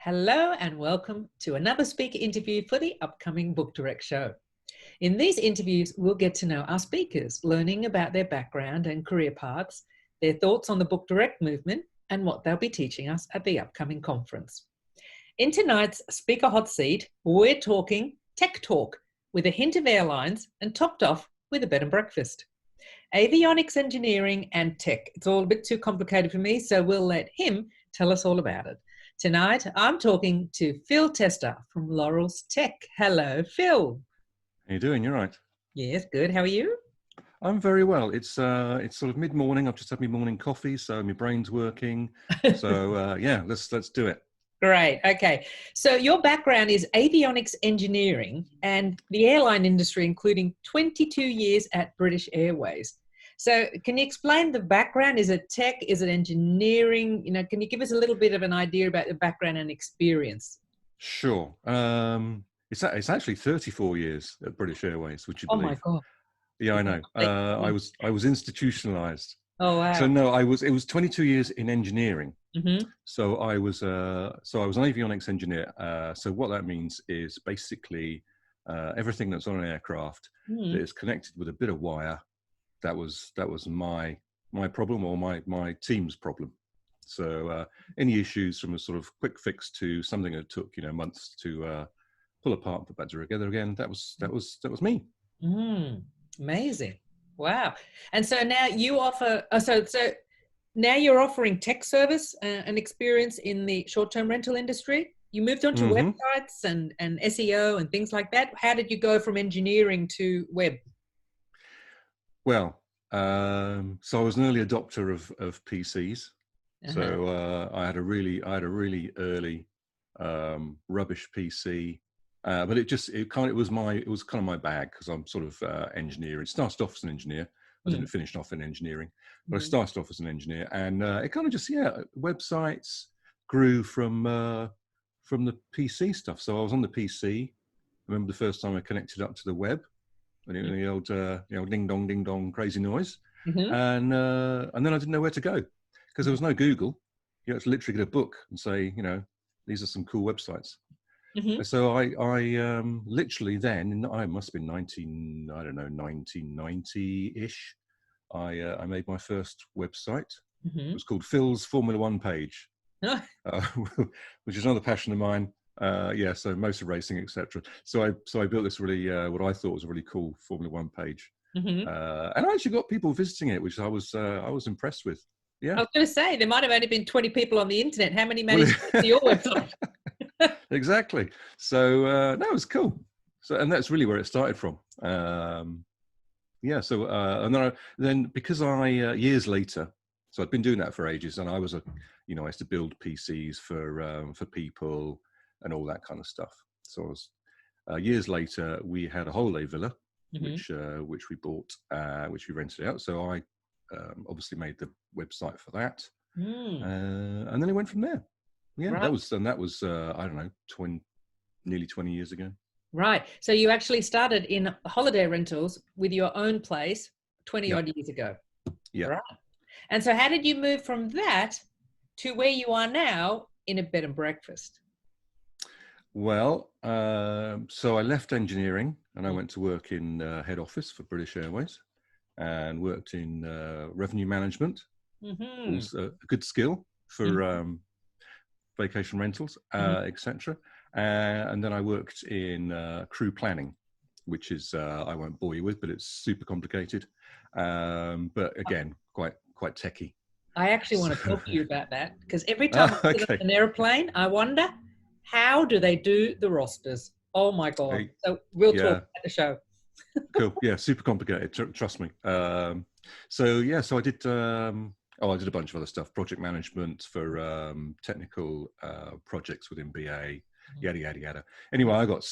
Hello and welcome to another speaker interview for the upcoming Book Direct show. In these interviews, we'll get to know our speakers, learning about their background and career paths, their thoughts on the Book Direct movement, and what they'll be teaching us at the upcoming conference. In tonight's Speaker Hot Seat, we're talking tech talk with a hint of airlines and topped off with a bed and breakfast. Avionics engineering and tech. It's all a bit too complicated for me, so we'll let him tell us all about it. Tonight, I'm talking to Phil Tester from Laurel's Tech. Hello, Phil. How you doing? You're right. Yes, good. How are you? I'm very well. It's sort of mid-morning. I've just had my morning coffee, so my brain's working. So yeah, let's do it. Great. Okay. So your background is avionics engineering and the airline industry, including 22 years at British Airways. So can you explain the background? Is it tech? Is it engineering? Can you give us a little bit of an idea about the background and experience? Sure. It's actually 34 years at British Airways, would you believe? Oh my God. Yeah, I know. I was institutionalized. Oh wow. So no, it was 22 years in engineering. Mm-hmm. So I was an avionics engineer. So what that means is basically everything that's on an aircraft that is connected with a bit of wire. That was my problem, or my team's problem. So any issues, from a sort of quick fix to something that took months to pull apart and put back together again, that was me. Amazing. Wow. And so now you offer so now you're offering tech service and experience in the short-term rental industry. You moved on to websites and SEO and things like that. How did you go from engineering to web? Well, so I was an early adopter of PCs. So I had a really early rubbish PC, but it was kind of my bag, because I'm sort of engineer. It started off as an engineer. I didn't finish off in engineering, but I started off as an engineer, and it kind of just websites grew from the PC stuff. So I was on the PC. I remember the first time I connected up to the web. The old ding dong crazy noise, and then I didn't know where to go, because there was no Google. You had to literally get a book and say, these are some cool websites. So I literally then, I must have been 1990-ish. I made my first website. It was called Phil's Formula One page, which is another passion of mine. So motor racing, etc. So I built this really what I thought was a really cool Formula One page, and I actually got people visiting it, which I was impressed with. Yeah, I was going to say there might have only been 20 people on the internet. How many managed to see your website? Exactly. So that was cool. So, and that's really where it started from. And then because I years later. So I'd been doing that for ages, and I was I used to build PCs for people and all that kind of stuff. So I was, years later, we had a holiday villa, which we bought, which we rented out. So I obviously made the website for that, and then it went from there. Yeah, right. That was I don't know, nearly 20 years ago. Right. So you actually started in holiday rentals with your own place 20 odd years ago. Yeah. Right. And so how did you move from that to where you are now in a bed and breakfast? Well, so I left engineering and I went to work in head office for British Airways, and worked in revenue management. It was a good skill for vacation rentals, etc. And then I worked in crew planning, which is, I won't bore you with, but it's super complicated. But again, quite techie. I actually want to talk to you about that, because every time I sit on an airplane, I wonder, how do they do the rosters? Oh my God. So we'll talk at the show. Cool. Yeah, super complicated. Trust me. So I did. I did a bunch of other stuff, project management for technical projects within BA, yada yada yada. Anyway, I got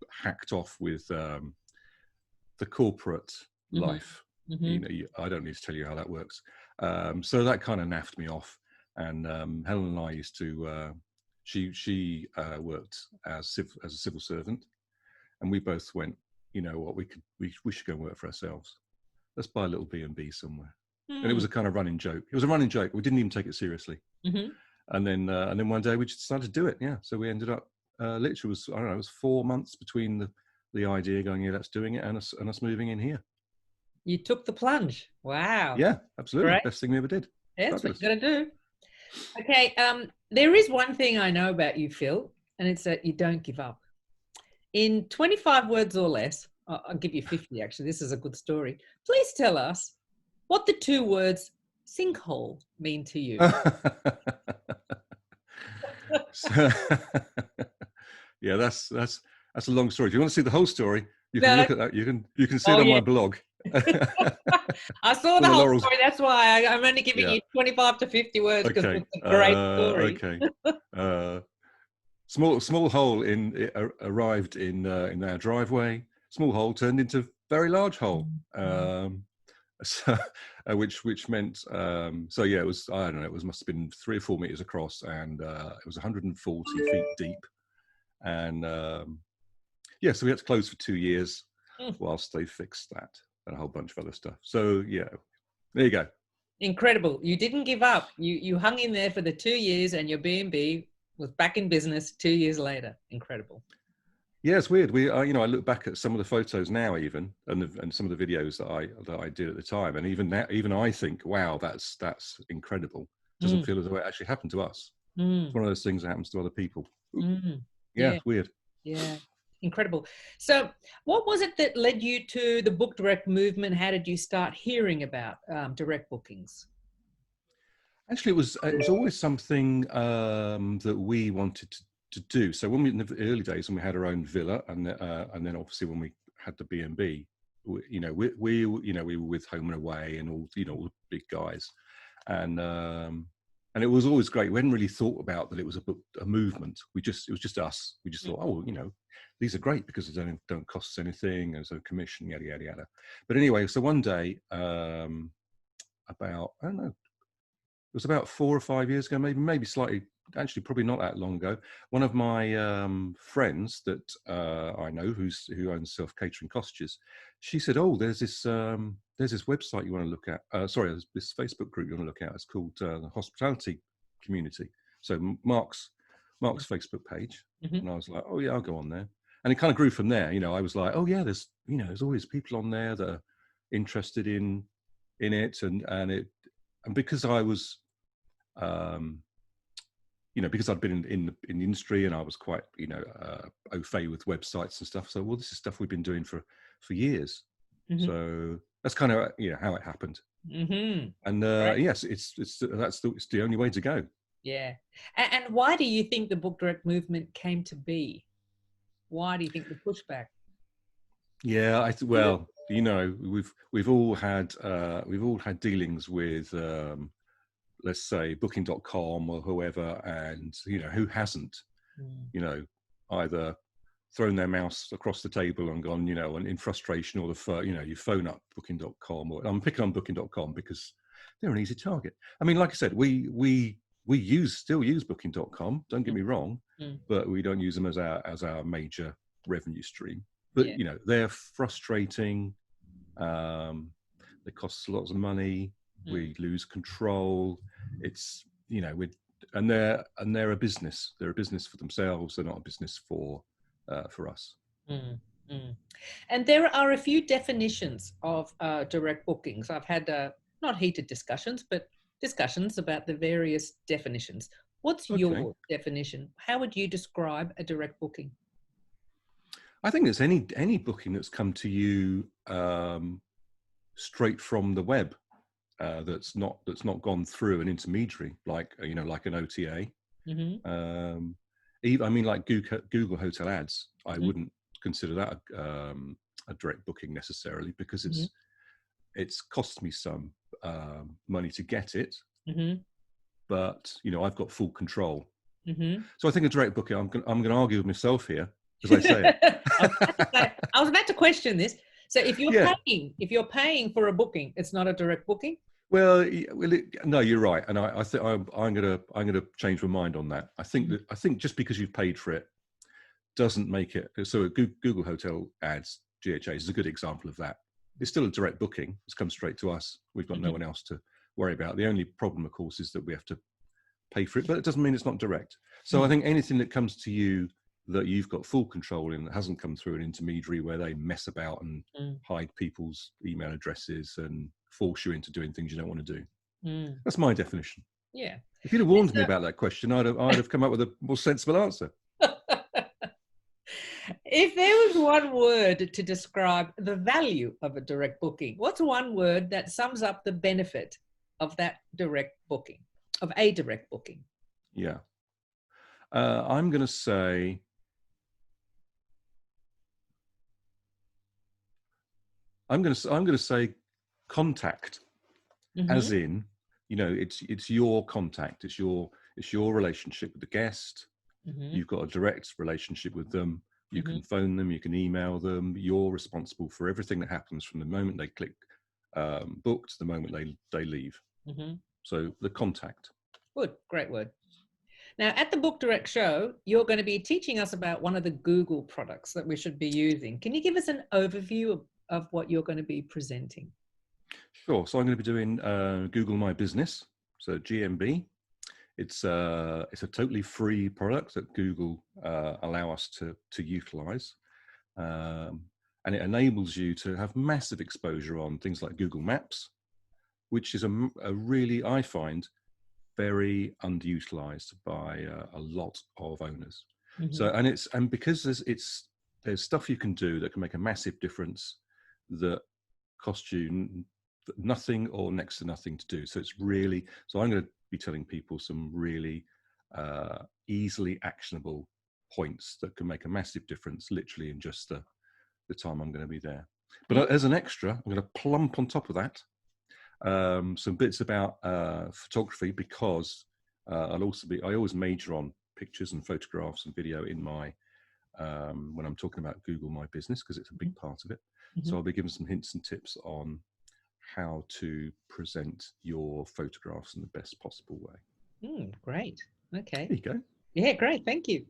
hacked off with the corporate life. I don't need to tell you how that works. So that kind of naffed me off. And Helen and I used to. She worked as a civil servant, and we both went, you know what, we should go and work for ourselves. Let's buy a little B&B somewhere. And it was a kind of running joke. It was a running joke. We didn't even take it seriously. and then one day we just decided to do it. Yeah, so we ended up literally was, I don't know, it was 4 months between the idea going, yeah, that's doing it, and us moving in here. You took the plunge. Wow. Yeah, absolutely, Great. best thing we ever did. That's what Fabulous. you got to do. Okay. There is one thing I know about you, Phil, and it's that you don't give up. In 25 words or less, I'll give you 50 actually. This is a good story. Please tell us what the two words sinkhole mean to you. So, yeah, that's a long story. If you want to see the whole story, you can No. look at that. You can see it on Yeah. my blog. I saw the whole story. That's why I'm only giving you 25 to 50 words because Okay. it's a great story. Okay. Small hole arrived in our driveway. Small hole turned into very large hole. So, which meant so yeah, it was, I don't know, it must have been 3 or 4 meters across, and it was 140 feet deep, and yeah, so we had to close for 2 years whilst they fixed that and a whole bunch of other stuff. So yeah, there you go. Incredible. You didn't give up. You hung in there for the 2 years, and your B&B was back in business 2 years later. Incredible. Yeah, it's weird. I look back at some of the photos now, even, and some of the videos that I did at the time, and even now, even I think, wow, that's incredible. Doesn't feel as though it actually happened to us. It's one of those things that happens to other people. Yeah, it's weird. Yeah, incredible. So, what was it that led you to the book direct movement? How did you start hearing about direct bookings? Actually, it was always something that we wanted to do. So when in the early days, when we had our own villa, and then obviously when we had the B&B, we were with Home and Away and all all the big guys, and it was always great. We hadn't really thought about that it was a movement. It was just us. We just thought, oh, these are great because they don't cost us anything. There's no commission, yada yada yada. But anyway, so one day, about, I don't know, it was about 4 or 5 years ago, maybe slightly, actually probably not that long ago. One of my friends that I know who owns Self Catering Cottages, she said, "Oh, there's this website you want to look at. Sorry, this Facebook group you want to look at. It's called the Hospitality Community." So Mark's Facebook page, and I was like, "Oh yeah, I'll go on there." And it kind of grew from there. I was like, "Oh yeah, there's always people on there that are interested in it," and because I was, because I'd been in the industry, and I was quite, au fait with websites and stuff. So, well, this is stuff we've been doing for years. So that's kind of how it happened. And yes, it's the only way to go. Yeah. And why do you think the book direct movement came to be? Why do you think the pushback? Yeah, well, we've all had dealings with, let's say, booking.com or whoever, and who hasn't, either thrown their mouse across the table and gone, and in frustration, or you phone up booking.com, or I'm picking on booking.com because they're an easy target. I mean, like I said, we still use booking.com, don't get me wrong, but we don't use them as our major revenue stream. But they're frustrating. They cost lots of money. We lose control. It's and they're a business. They're a business for themselves. They're not a business for us. And there are a few definitions of direct bookings. I've had not heated discussions, but discussions about the various definitions. What's your definition? How would you describe a direct booking? I think it's any booking that's come to you straight from the web, that's not gone through an intermediary, like an OTA. Even, I mean, like Google Hotel Ads, I wouldn't consider that a direct booking necessarily, because it's cost me some money to get it, but I've got full control. So I think a direct booking, I'm going to argue with myself here as I say it. I was about to question this. So if you're paying for a booking, it's not a direct booking? Well, no, you're right, and I think I'm gonna change my mind on that. I think just because you've paid for it doesn't make it. So Google Hotel Ads, GHA, is a good example of that. It's still a direct booking. It's come straight to us. We've got no one else to worry about. The only problem, of course, is that we have to pay for it, but it doesn't mean it's not direct. So I think anything that comes to you that you've got full control in, that hasn't come through an intermediary where they mess about and hide people's email addresses and force you into doing things you don't want to do. That's my definition. Yeah. If you'd have warned me about that question, I'd have come up with a more sensible answer. If there was one word to describe the value of a direct booking, what's one word that sums up the benefit of that direct booking, of a direct booking? Yeah. I'm going to say contact, as in, you know, it's your contact, it's your relationship with the guest. You've got a direct relationship with them. You can phone them, you can email them. You're responsible for everything that happens from the moment they click book to the moment they leave. So the contact. Good, great word. Now, at the Book Direct show, you're going to be teaching us about one of the Google products that we should be using. Can you give us an overview of what you're going to be presenting? Sure. So I'm going to be doing Google My Business, so GMB. It's a totally free product that Google allow us to utilize, and it enables you to have massive exposure on things like Google Maps, which is a really, I find, very underutilized by a lot of owners. So, and because there's stuff you can do that can make a massive difference that costs you nothing or next to nothing to do. So it's really, so I'm going to be telling people some really easily actionable points that can make a massive difference literally in just the time I'm going to be there. But as an extra, I'm going to plump on top of that some bits about photography, because I always major on pictures and photographs and video in my when I'm talking about Google My Business, because it's a big part of it. So I'll be giving some hints and tips on how to present your photographs in the best possible way. Great. Okay. There you go. Yeah, great. Thank you.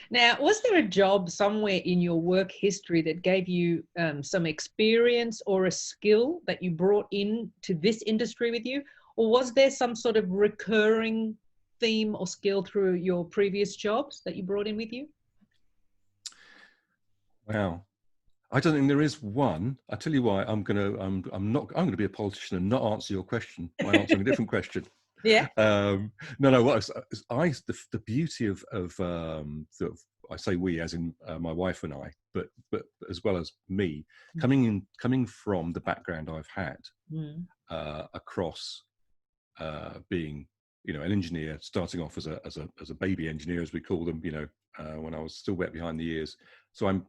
Now, was there a job somewhere in your work history that gave you some experience or a skill that you brought in to this industry with you? Or was there some sort of recurring theme or skill through your previous jobs that you brought in with you? Wow. I don't think there is one. I tell you why. I'm going to be a politician and not answer your question by answering a different question. Yeah. No. The beauty of I say we, as in my wife and I, but as well as me, coming from the background I've had across being, you know, an engineer, starting off as a baby engineer, as we call them, you know, when I was still wet behind the ears. So I'm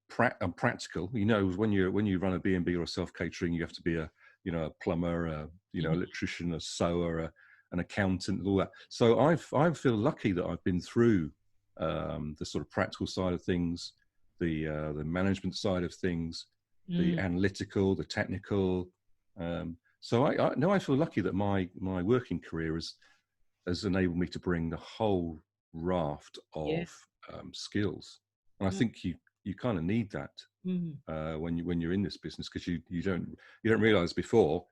practical. You know, when you run a B&B or a self-catering, you have to be a plumber, electrician, a sewer, an accountant, all that. So I feel lucky that I've been through the sort of practical side of things, the management side of things, the analytical, the technical. So I feel lucky that my working career has enabled me to bring the whole raft of skills, and I think you kind of need that when you're in this business, because you don't realize before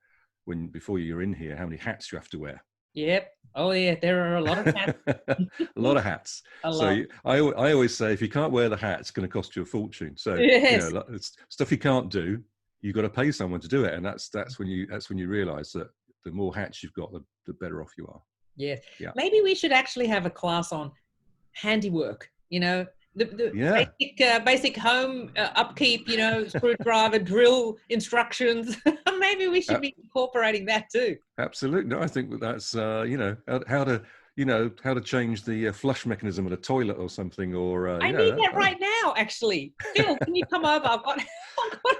you're in here how many hats you have to wear. Yep. Oh yeah, there are a lot of hats. A lot of hats. I always say, if you can't wear the hat, it's going to cost you a fortune. So yes. It's stuff you can't do, you've got to pay someone to do it, and that's when you realize that the more hats you've got, the better off you are. Yes. Yeah. Maybe we should actually have a class on handiwork. You know, the basic home upkeep. You know, screwdriver, drill instructions. Maybe we should be incorporating that too. Absolutely. No, I think that's how to change the flush mechanism of a toilet or something. Or I need that right now. Actually, Phil, can you come over? I've got a problem.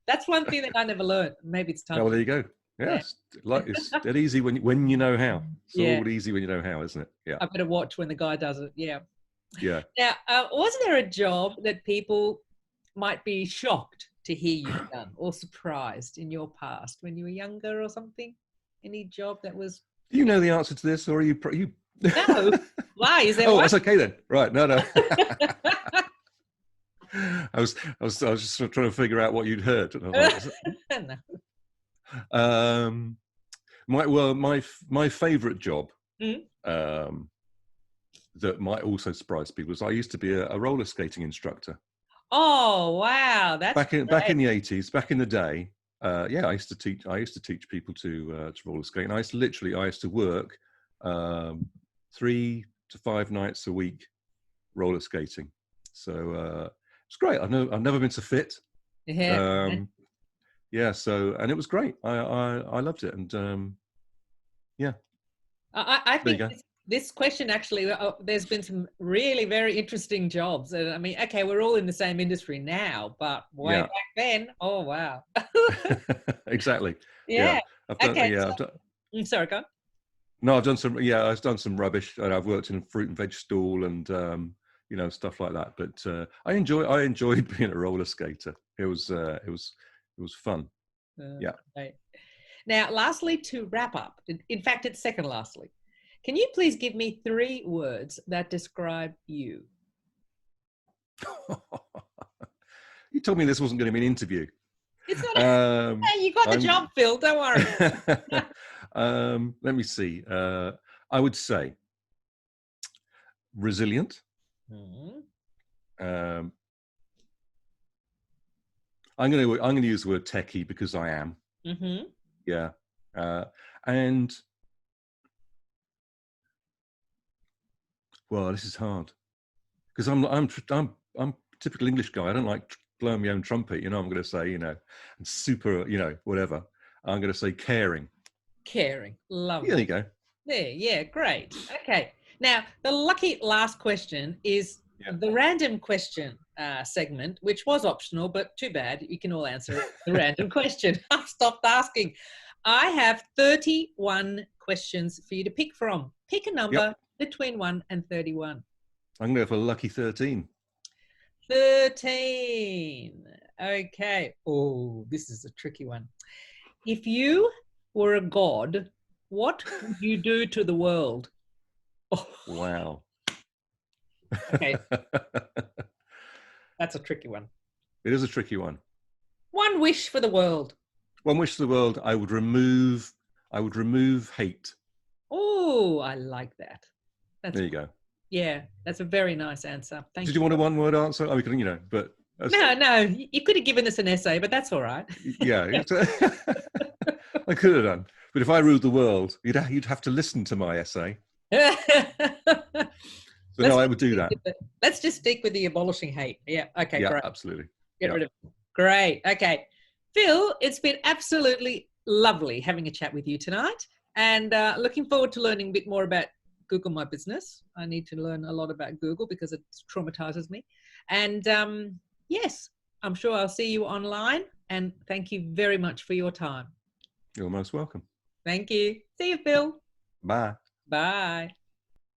That's one thing that I never learned. Maybe it's time. Oh, well, there you go. Yes, it's dead easy when you know how. It's all easy when you know how, isn't it? Yeah. I better watch when the guy does it. Yeah. Yeah. Now, was there a job that people might be shocked to hear you've done, or surprised in your past when you were younger or something? Any job that was? Do you know the answer to this, or are you? No. Why is there? Oh, one? that's okay then. Right. No. I was just sort of trying to figure out what you'd heard. No. My favorite job Mm. That might also surprise people is I used to be a roller skating instructor. Oh, wow. That's Back great. in the 80s, back in the day. Yeah, I used to teach people to roller skate, and I used to work 3 to 5 nights a week roller skating. So it's great. I've never been so fit. Yeah. Yeah, so, and it was great. I loved it, and yeah, I there you think go. this question actually, there's been some really very interesting jobs. And I mean, okay, we're all in the same industry now, but way Yeah, back then, oh, wow. exactly. Yeah, Yeah. I've done. Okay. Yeah, So, sorry, go on. no, I've done some. Yeah, I've done some rubbish, and I've worked in a fruit and veg stall, and stuff like that. But I enjoyed being a roller skater. It was fun. Yeah. Right. Now, lastly, to wrap up, in fact, it's second lastly, can you please give me 3 words that describe you? You told me this wasn't going to be an interview. It's not, Um, hey, you got the I'm. job, Phil, don't worry. Let me see. I would say resilient. Mm-hmm. Um, I'm going to use the word techie because I am. Mm-hmm. Yeah. And well, this is hard because I'm typical English guy. I don't like blowing my own trumpet. I'm going to say, and super, whatever. I'm going to say caring. Caring. Yeah, there Lovely. you go. There, yeah, great. Okay. Now, the lucky last question is Yeah. the random question segment, which was optional, but too bad. You can all answer it. The random question. I've stopped asking. I have 31 questions for you to pick from. Pick a Yep. number between 1 and 31. I'm going to go for lucky 13. 13. Okay. Oh, this is a tricky one. If you were a god, what would you do to the world? Oh, Wow. okay, that's a tricky one. It is a tricky one. One wish for the world. One wish to the world, I would remove hate. Oh, I like that. That's There you go. yeah, that's a very nice answer. Did Thank you you. want a one word answer? I mean, but No, no, you could have given us an essay, but that's all right. yeah, I could have done. But if I ruled the world, you'd have to listen to my essay. So let's no, I just would do stick that. with let's just stick with the abolishing hate. Yeah. Okay. Yeah, Great. absolutely. Get Yeah. rid of it. Great. Okay, Phil, it's been absolutely lovely having a chat with you tonight, and looking forward to learning a bit more about Google My Business. I need to learn a lot about Google because it traumatizes me. And yes, I'm sure I'll see you online. And thank you very much for your time. You're most welcome. Thank you. See you, Phil. Bye. Bye.